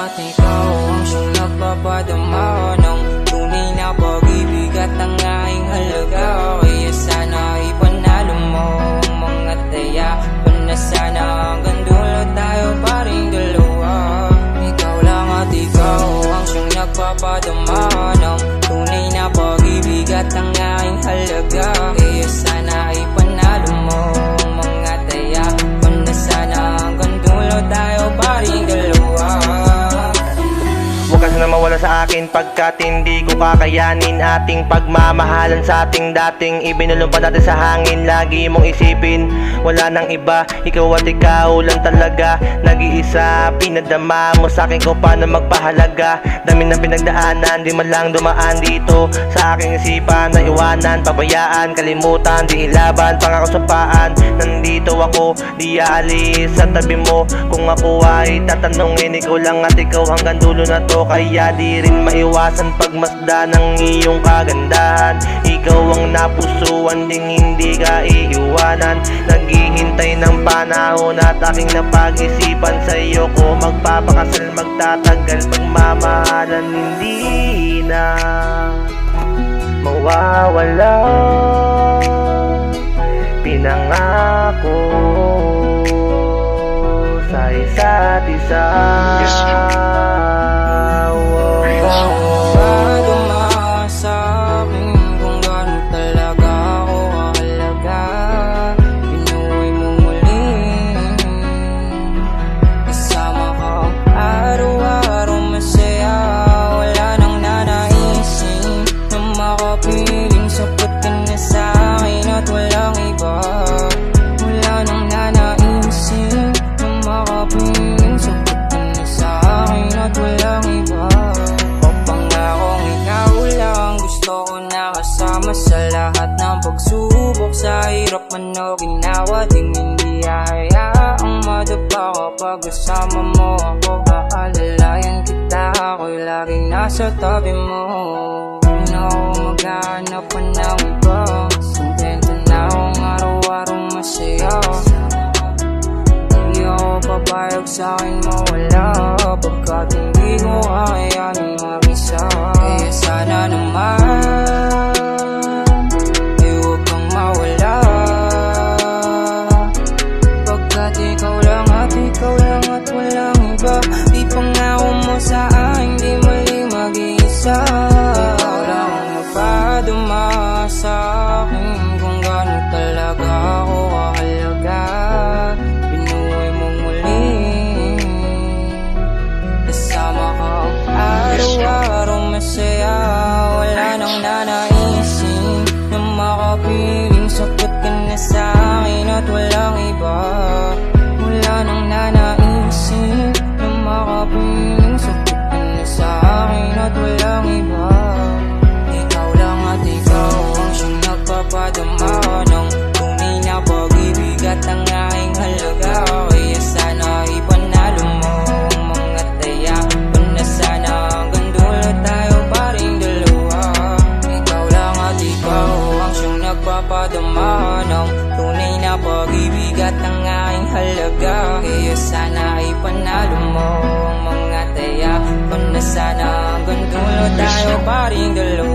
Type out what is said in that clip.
at ikaw ang siyang nagpapadama ng tunay na pag-ibig at ang aking halaga. Kaya sana ipanalo mo ang mga taya, na sana hanggang dulo tayo paring dalawa. Ikaw lang at ikaw ang siyang nagpapadama ng tunay na pag-ibig at ang aking halaga. Kaya sana ipanalo mo ang mga taya, na sana hanggang dulo tayo paring dalawa. Huwag ka na mawala sa akin pagkat hindi ko kakayanin ating pagmamahalan sa ating dating ibinulong pa natin sa hangin. Lagi mong isipin, wala nang iba, ikaw at ikaw lang talaga. Nag-iisa, pinadama mo sa akin kung paano magpahalaga. Dami ng pinagdaanan, di man lang dumaan dito sa aking isipan. Na iwanan, pabayaan, kalimutan, di ilaban, pangako sumpaan. Nandito ako, di aalis sa tabi mo. Kung ako ay tatanungin, ikaw lang at ikaw hanggang dulo na to. Kaya di rin maiwasan pagmasda ng iyong kagandahan. Ikaw ang napusuan ding hindi ka iiwanan. Naghihintay ng panahon at aking napag-isipan. Sa iyo ko magpapakasal, magtatagal, pagmamahalan hindi na mawawala. Pinangako sa isa't isa. Sa lahat ng pagsubok, sa hirap man o ginawa, ding hindi hahayaang madapa kapag kasama mo ako. Aalalayan kita, ako'y laging nasa tabi mo. Hindi na ako maghahanap pa ng iba, kontento na akong araw-araw masaya. Hindi ako papayag sa akin mawala, pagkat hindi ko kakayanin mag-isa. Kaya sana naman ikaw lang at walang iba. Ipangako mo sa akin, di mali mag-iisa. Ikaw lang ang nagpadama sa akin kung gano'n talaga ako kahalaga. Binuhay mong muli, kasama ka araw-araw masaya. Wala nang nanaisin na makapiling, sapat ka na sa akin at walang iba. Wala nang nanaisin na makapiling, sapat ka na sa akin at walang iba. Ikaw lang at ikaw ang siyang nagpapadama ng tunay na pag-ibig at ang aking halaga. Kaya sana ipanalo mo ang mga taya, na sana hanggang dulo tayo paring dalawa. Ikaw lang at ikaw ang siyang nagpapadama ng tunay na pag-ibig at ang aking halaga. Kaya sana ipanalo mo ang mga taya, na sana hanggang dulo tayo paring dalawa.